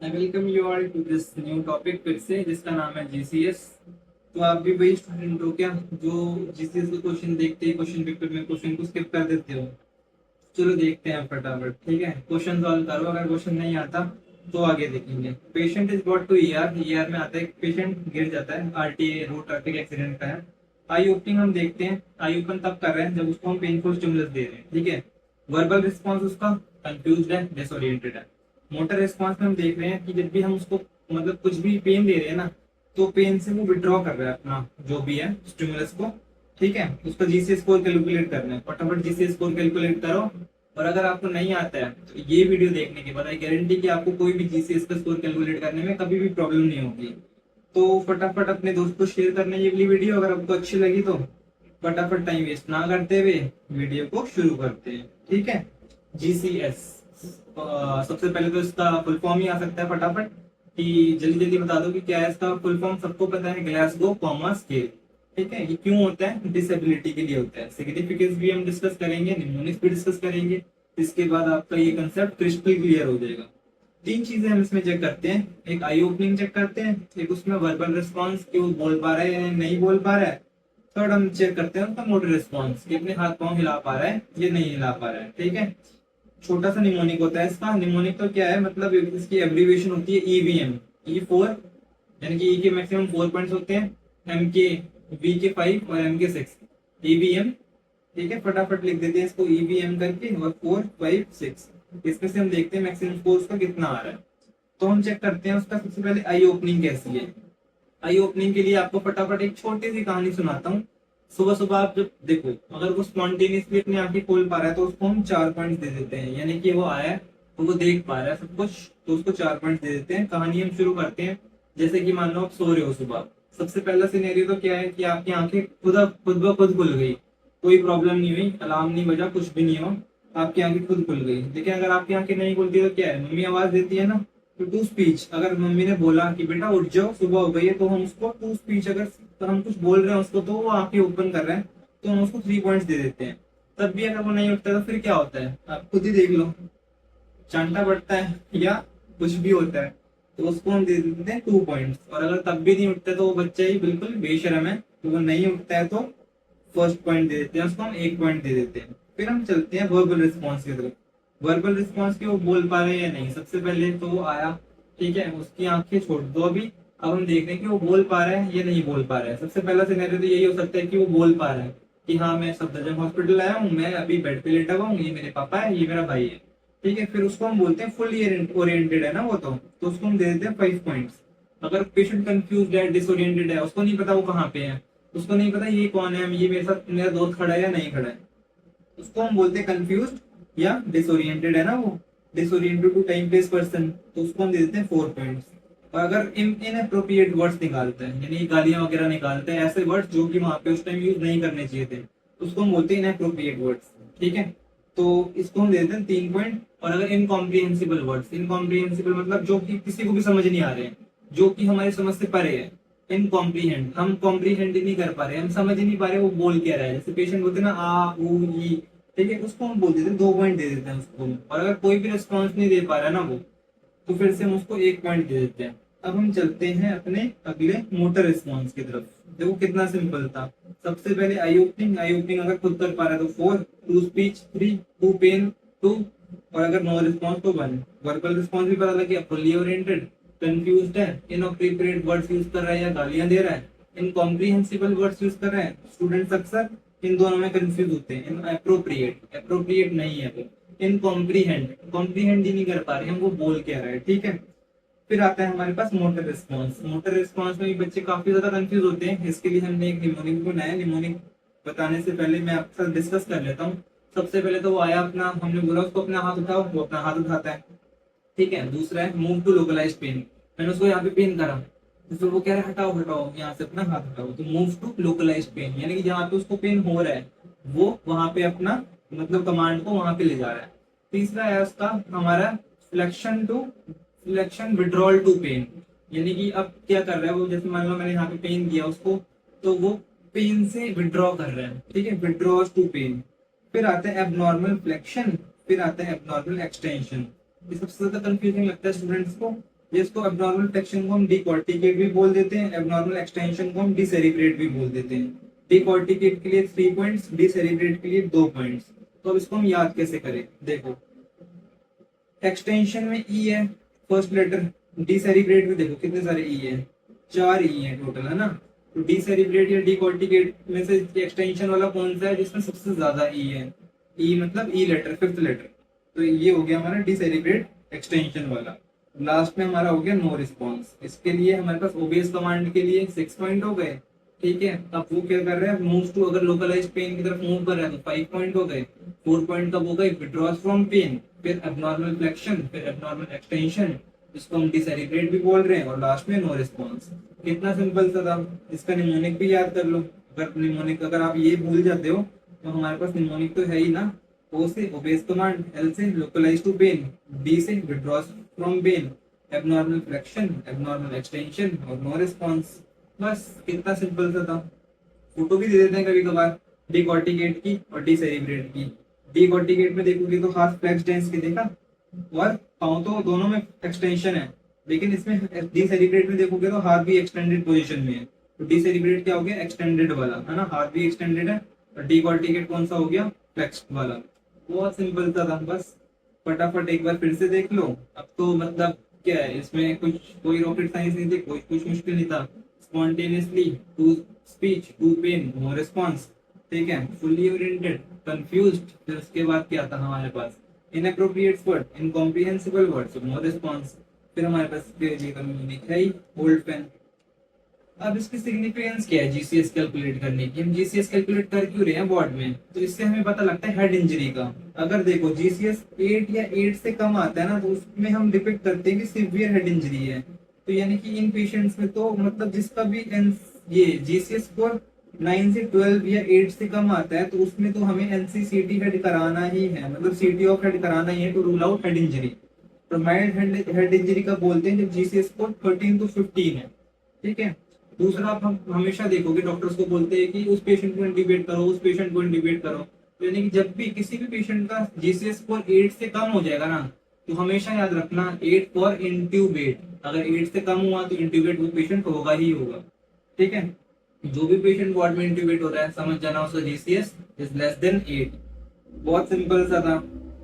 I welcome you all to this new topic फिर से जिसका नाम है जीसीएस। तो आप भी वही स्टूडेंट हो क्या जो जीसीएस के क्वेश्चन देखते हैं, क्वेश्चन पेपर में क्वेश्चन को स्किप कर देते हो? चलो देखते हैं फटाफट। ठीक है, क्वेश्चन सॉल्व करो। अगर क्वेश्चन नहीं आता तो आगे देखेंगे। Patient is brought to ER. ER में आता है पेशेंट गिर जाता है, आरटीए रोड ट्रैफिक एक्सीडेंट का है। आई ओपनिंग हम देखते हैं। आई ओपन तब कर रहे हैं जब उसको हम पेनफुल स्टिमुलस दे रहे हैं। ठीक है, वर्बल रिस्पॉन्स उसका कंफ्यूज्ड है, डिसोरिएंटेड है। मोटर रिस्पॉन्स में हम देख रहे हैं कि जब भी हम उसको मतलब कुछ भी पेन दे रहे हैं ना, तो पेन से वो विड्रॉ कर रहा है अपना जो भी है स्टिमुलस को। ठीक है, उसका जीसीएस स्कोर कैलकुलेट करना है। फटाफट जीसीएस स्कोर कैलकुलेट करो। और अगर आपको नहीं आता है तो ये वीडियो देखने के बाद आई गारंटी कि आपको कोई भी जीसीएस का स्कोर कैलकुलेट करने में कभी भी प्रॉब्लम नहीं होगी। तो फटाफट अपने दोस्त को शेयर करना ये वाली वीडियो, अगर आपको अच्छी लगी तो फटाफट टाइम वेस्ट ना करते हुए वीडियो को शुरू करते हैं। ठीक है, जीसीएस सबसे पहले तो इसका फुल फॉर्म ही आ सकता है फटाफट कि जल्दी जल्दी बता दो कि क्या है इसका फुल फॉर्म। सबको पता है, ग्लासगो कॉमा स्केल। ठीक है, ये क्यों होता है? डिसेबिलिटी के लिए होता है। सिग्निफिकेंस भी हम डिस्कस करेंगे, निमोनिक्स भी डिस्कस करेंगे। इसके बाद आपका ये कंसेप्ट क्रिस्टल क्लियर हो जाएगा। तीन चीजें हम इसमें चेक करते हैं। एक आई ओपनिंग चेक करते हैं, एक उसमें वर्बल रिस्पॉन्स कि वो बोल पा रहा है या नहीं बोल पा रहा है। थर्ड हम चेक करते हैं उसका मोटर रिस्पॉन्स कि अपने हाथ पांव हिला पा रहा है या नहीं हिला पा रहा है। ठीक है, छोटा सा निमोनिक होता है इसका। निमोनिक तो क्या है, मतलब इसकी एब्रीविएशन होती है ईवीएम। ई4 यानी कि ई के मैक्सिमम 4 पॉइंट्स होते हैं, एम के वी के 5 और एम के 6। ईवीएम। ठीक है, फटाफट लिख देते हैं इसको ईवीएम करके, और 4 5 6। इसमें से हम देखते हैं मैक्सिमम स्कोर उसका कितना आ रहा है। तो हम चेक करते हैं उसका। सबसे पहले आई ओपनिंग कैसी है। आई ओपनिंग के लिए आपको फटाफट एक छोटी सी कहानी सुनाता हूँ। सुबह सुबह आप जब देखो, अगर वो स्पॉन्टेनियसली अपनी आंखें खोल पा रहा है तो उसको हम 4 पॉइंट दे देते हैं, यानी कि वो आया है तो वो देख पा रहा है सब कुछ, तो उसको 4 पॉइंट दे देते हैं। कहानी हम शुरू करते हैं। जैसे कि मान लो आप सो रहे हो सुबह। सबसे पहला सिनेरियो तो क्या है कि आपकी आंखें खुद ब खुद खुल गई। कोई प्रॉब्लम नहीं हुई, अलार्म नहीं बजा, कुछ भी नहीं हो, आपकी आंखें खुद खुल गई। लेकिन अगर आपकी आंखें नहीं खुलती तो क्या है, मम्मी आवाज देती है ना। तो टू स्पीच, अगर मम्मी ने बोला कि बेटा उठ जाओ सुबह हो गई है, तो हम उसको टू स्पीच, अगर तो हम कुछ बोल रहे हैं उसको तो वो आंखें ओपन कर रहे हैं, तो हम उसको 3 पॉइंट्स दे देते हैं। तब भी अगर वो नहीं उठता तो फिर क्या होता है, आप खुद ही देख लो। चांटा बढ़ता है या कुछ भी होता है, तो उसको हम दे देते हैं 2 पॉइंट्स। और अगर तब भी नहीं उठता तो वो बच्चा ही बिल्कुल बेशरम है, तो वो नहीं उठता है तो फर्स्ट पॉइंट दे देते हैं उसको, हम 1 पॉइंट दे देते हैं। फिर हम चलते हैं वर्बल रिस्पॉन्स की तरफ। वर्बल रिस्पॉन्स की वो बोल पा रहे हैं या नहीं। सबसे पहले तो वो आया, ठीक है, उसकी आंखें छोड़ दो अभी। अब हम देख रहे हैं कि वो बोल पा रहा है या नहीं बोल पा रहा है। सबसे पहला सिनेरियो तो यही हो सकता है कि वो बोल पा रहा है कि हाँ मैं सफदरजंग हॉस्पिटल आया हूँ, मैं अभी बेड पे लेटा हुआ हूँ, ये मेरे पापा है, ये मेरा भाई है। ठीक है, फिर उसको हम बोलते हैं फुली ओरिएंटेड है ना वो, तो उसको हम दे देते हैं 5 पॉइंट्स। अगर पेशेंट कंफ्यूज है, डिसोरिएंटेड है, उसको नहीं पता वो कहाँ पे है, उसको नहीं पता ये कौन है, ये मेरे साथ मेरा दोस्त खड़ा है या नहीं खड़ा है, उसको हम बोलते हैं कंफ्यूज या डिसोरिएंटेड है ना वो, disoriented to time place person, तो उसको हम दे देते हैं 4 पॉइंट्स। और अगर इनअप्रोप्रिएट वर्ड्स निकालते हैं, यानी गालियां वगैरह निकालते हैं, ऐसे वर्ड्स जो कि वहां पे उस टाइम यूज नहीं करने चाहिए थे, उसको हम बोलते हैं इनअप्रोप्रिएट वर्ड्स। ठीक है, तो इसको हम दे देते हैं 3 पॉइंट। और अगर इनकॉम्प्रिहेंसिबल वर्ड्स, इनकॉम्प्रिहेंसिबल मतलब जो कि किसी को भी समझ नहीं आ रहे हैं, जो कि हमारी समझ से परे है। इनकॉम्प्रीहेंड, हम कॉम्प्रीहेंड ही नहीं कर पा रहे, हम समझ ही नहीं पा रहे वो बोल क्या रहा है। जैसे पेशेंट बोलते हैं ना आ ऊ ई, ठीक है, उसको हम बोल देते हैं 2 पॉइंट दे देते हैं उसको। और अगर कोई भी रिस्पॉन्स नहीं दे पा रहा है ना वो, तो फिर से हम उसको 1 पॉइंट दे देते हैं। अब हम चलते हैं अपने अगले मोटर रिस्पॉन्स की तरफ। देखो कितना सिंपल था। सबसे पहले आई ओपनिंग। आई ओपनिंग अगर खुद कर पा रहा है तो 4, टू स्पीच 3, टू पेन 2, और अगर नो रिस्पॉन्स तो 1। वर्बल रिस्पॉन्स भी पता लगा फुल्ली ओरिएंटेड, कंफ्यूज्ड है, इनअप्रोप्रिएट वर्ड्स यूज कर रहा है या गालियां दे रहा है, इनकॉम्प्रिहेंसिबल वर्ड्स यूज कर रहा है। स्टूडेंट्स अक्सर इन दोनों में कंफ्यूज होते हैं। अप्रोप्रिएट, अप्रोप्रिएट नहीं है वो, इनकॉम्प्रीहेंड, कॉम्प्रीहेंड ही नहीं कर पा रहे हम वो बोल क्या रहा है। ठीक है, फिर आता है हमारे पास मोटर रिस्पॉन्स। मोटर रिस्पॉन्स में भी बच्चे काफी ज्यादा कंफ्यूज होते हैं। इसके लिए हमने एक निमोनिक बनाया। निमोनिक बताने से पहले मैं आपके साथ डिस्कस कर लेता हूँ। सबसे पहले तो वो आया अपना, हमने बोला उसको अपना हाथ उठाओ, वो अपना हाथ उठाता है। ठीक है, दूसरा है मूव टू लोकलाइज पेन। मैंने उसको यहाँ पे पेन करा, तो फिर वो कह रहा है हटाओ हटाओ यहाँ से अपना हाथ हटाओ, तो मूव टू लोकलाइज पेन, यानी कि जहाँ पे उसको पेन हो रहा है वो वहां पे अपना मतलब कमांड को वहां पे ले जा रहा है। तीसरा है उसका हमारा सिलेक्शन विड्रॉल टू पेन, यानी कि अब क्या कर रहा है वो, जैसे मान लो मैंने यहाँ पे पेन दिया उसको, तो वो पेन से विड्रॉ कर रहा है। ठीक है, विड्रॉज टू पेन। फिर आता है एबनॉर्मल फ्लेक्शन, फिर आता है एबनॉर्मल एक्सटेंशन। ये सबसे ज्यादा कंफ्यूजिंग लगता है स्टूडेंट्स को। जिसको एबनॉर्मल फ्लेक्शन को हम डिकॉर्टिकेट भी बोल देते हैं, एबनॉर्मल एक्सटेंशन को हम डिसेरिब्रेट भी बोल देते हैं। डिकॉर्टिकेट के लिए 3 पॉइंट्स, डिसेरिब्रेट के लिए 2 पॉइंट्स। तो अब इसको हम याद कैसे करें, देखो एक्सटेंशन में ई है फर्स्ट लेटर, डिसेरिब्रेट में देखो कितने सारे ई है, 4 ई है टोटल, है ना। तो डिसेरिब्रेट या डिकॉर्टिकेट में से एक्सटेंशन वाला कौन सा है जिसमें सबसे ज्यादा ई है, ई मतलब ई लेटर, फिफ्थ लेटर। तो ये हो गया हमारा डिसेरिब्रेट एक्सटेंशन वाला। लास्ट में हमारा हो गया नो रिस्पॉन्स। इसके लिए हमारे पास ओबीएस कमांड के लिए 6 पॉइंट हो गए, ठीक है। अब वो क्या कर रहा है, मूव टू, अगर लोकलाइज पेन की तरफ मूव कर रहा है तो 5 पॉइंट हो गए। 4 पॉइंट कब हो गए, विड्रॉज फ्रॉम पेन, फिर एबनॉर्मल फ्लेक्शन, फिर एबनॉर्मल एक्सटेंशन, जिसको हम डिसेरिब्रेट भी बोल रहे हैं, और लास्ट में नो रिस्पॉन्स। कितना सिंपल सा था। इसका निमोनिक भी याद कर लो। अगर निमोनिक अगर आप ये भूल जाते हो तो हमारे पास निमोनिक तो है ही ना। O से ओबेस कमांड, L से लोकलाइज टू पेन, D से withdraws from pain, abnormal flexion, abnormal extension और नो रिस्पॉन्स। बस कितना सिंपल सा था। फोटो भी दे देते हैं कभी कभार डिकॉर्टिकेट की और डिसेरिब्रेट की। डिकॉर्टिकेट में देखोगे तो हाथ फ्लेक्स डेंस की देखा, और पाँव तो दोनों में एक्सटेंशन है, लेकिन इसमें डिसेरिब्रेट में देखोगे तो हाथ भी एक्सटेंडेड पोजीशन में है। तो डिसेरिब्रेट क्या हो गया, एक्सटेंडेड वाला, है ना, हाथ भी एक्सटेंडेड है। और डिकॉर्टिकेट कौन सा हो गया, फ्लेक्स वाला। बहुत सिंपल सा था, बस फटाफट एक बार फिर से देख लो। अब तो मतलब क्या है, इसमें कुछ कोई रॉकेट साइंस नहीं थी, कोई कुछ मुश्किल नहीं था। Spontaneously, to speech, to pain, no response, ठीक है। फुल्ली ओरिएंटेड, कंफ्यूज्ड, फिर उसके बाद क्या था हमारे पास, inappropriate word, incomprehensible word, no response. फिर हमारे पास मीनिंग है ही ओल्ड पेन। अब इसकी सिग्निफिकेंस क्या है जीसीएस कैलकुलेट करने की, हम जीसीएस कैलकुलेट कर क्यों रहे हैं बोर्ड में, तो इससे हमें पता लगता है हेड इंजरी का। अगर देखो जीसीएस 8 या 8 से कम आता है ना, तो उसमें हम डिपिक्ट करते हैं कि सिवियर हेड इंजरी है। तो यानी कि इन पेशेंट्स में तो मतलब जिसका भी ये जीसीएस स्कोर 9 से 12 या 8 से कम आता है, तो उसमें तो हमें एनसीसीटी हेड कराना ही है, मतलब सीटी ऑफ हेड कराना ही है to rule out head injury. तो माइल्ड हेड इंजरी का बोलते हैं जब जीसीएस स्कोर 13 to 15 है, ठीक है। दूसरा, आप हम हमेशा देखोगे डॉक्टर्स को बोलते हैं कि उस पेशेंट को इंट्यूबेट करो, उस पेशेंट को इंट्यूबेट करो। तो यानी कि जब भी किसी भी पेशेंट का जीसीएस स्कोर 8 से कम हो जाएगा ना, तो हमेशा याद रखना 8 फॉर इंट्यूबेट। अगर 8 से कम हुआ तो इंट्यूबेट वो पेशेंट होगा ही होगा, ठीक है। जो भी पेशेंट वार्ड में इंट्यूबेट हो रहा है, समझ जाना उसका जीसीएस इज लेस देन 8। बहुत सिंपल सा था,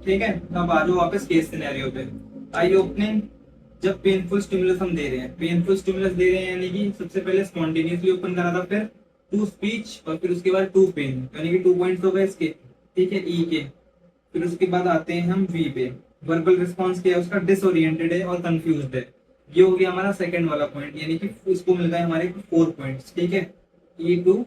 ठीक है। अब आ जाओ वापस केस सिनेरियो पे। आई ओपनिंग, जब पेनफुल स्टिमुलस हम दे रहे हैं, पेनफुल स्टिमुलस दे रहे हैं यानी कि सबसे पहले स्पॉन्टेनियसली ओपन करा था, फिर टू स्पीच, और फिर उसके बाद टू पेन, यानी कि 2 पॉइंट्स हो गए इसके, ठीक है, ई के। फिर उसके बाद आते हैं हम वी पे। वर्बल रिस्पॉन्स क्या है उसका, डिसओरिएंटेड है और कंफ्यूज्ड है। ये हो गया हमारा सेकंड वाला पॉइंट, यानी कि उसको मिल गए हमारे 4 पॉइंट्स, ठीक है, E2,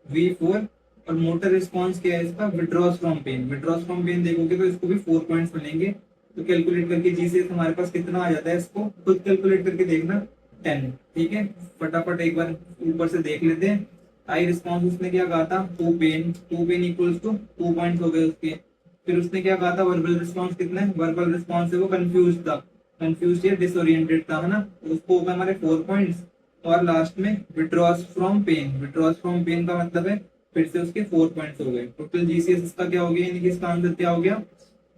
V4। और मोटर रिस्पॉन्स क्या है इसका, withdraws from pain. Withdraws from pain देखोगे तो इसको भी 4 पॉइंट्स मिलेंगे। तो कैलकुलेट करके जीसीएस हमारे पास कितना आ जाता है, इसको खुद कैलकुलेट करके देखना, 10, ठीक है। फटाफट एक बार ऊपर से देख लेते हैं। आई रिस्पॉन्स उसने क्या कहा था, to pain equals to 2 points हो गए उसके। फिर उसने क्या कहा था, वर्बल रिस्पॉन्स कितना है, वर्बल रिस्पॉन्स है वो कंफ्यूज था, कंफ्यूज या डिसओरिएंटेड था, है ना, तो उसको हो गए हमारे 4 पॉइंट्स। और लास्ट में withdraws from pain, withdraws from pain का मतलब है फिर से उसके 4 पॉइंट्स हो गए। टोटल जीसीएस इसका क्या हो गया, यानी कि इसका आंसर क्या हो गया,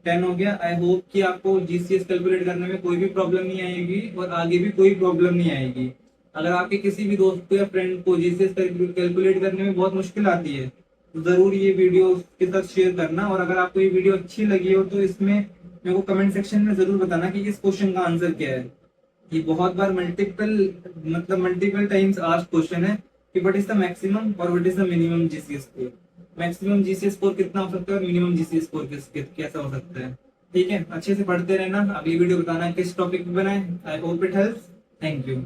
10 हो गया। आई होप कि आपको जीसीएस कैलकुलेट करने में कोई भी प्रॉब्लम नहीं आएगी और आगे भी कोई प्रॉब्लम नहीं आएगी। अगर आपके किसी भी दोस्त को या फ्रेंड को जीसीएस कैलकुलेट करने में बहुत मुश्किल आती है, तो जरूर ये वीडियो उसके साथ शेयर करना। और अगर आपको ये वीडियो अच्छी लगी हो तो इसमें मेरे को कमेंट सेक्शन में जरूर बताना कि इस क्वेश्चन का आंसर क्या है। ये बहुत बार मल्टीपल टाइम्स आस्क्ड क्वेश्चन है कि व्हाट इज द मैक्सिमम और what is the minimum GCS score. Maximum GCS score कितना हो सकता है और मिनिमम जीसीएस स्कोर कैसा हो सकता है, ठीक है। अच्छे से पढ़ते रहना। अगली वीडियो बताना किस टॉपिक पे बनाए। I hope it helps. Thank you.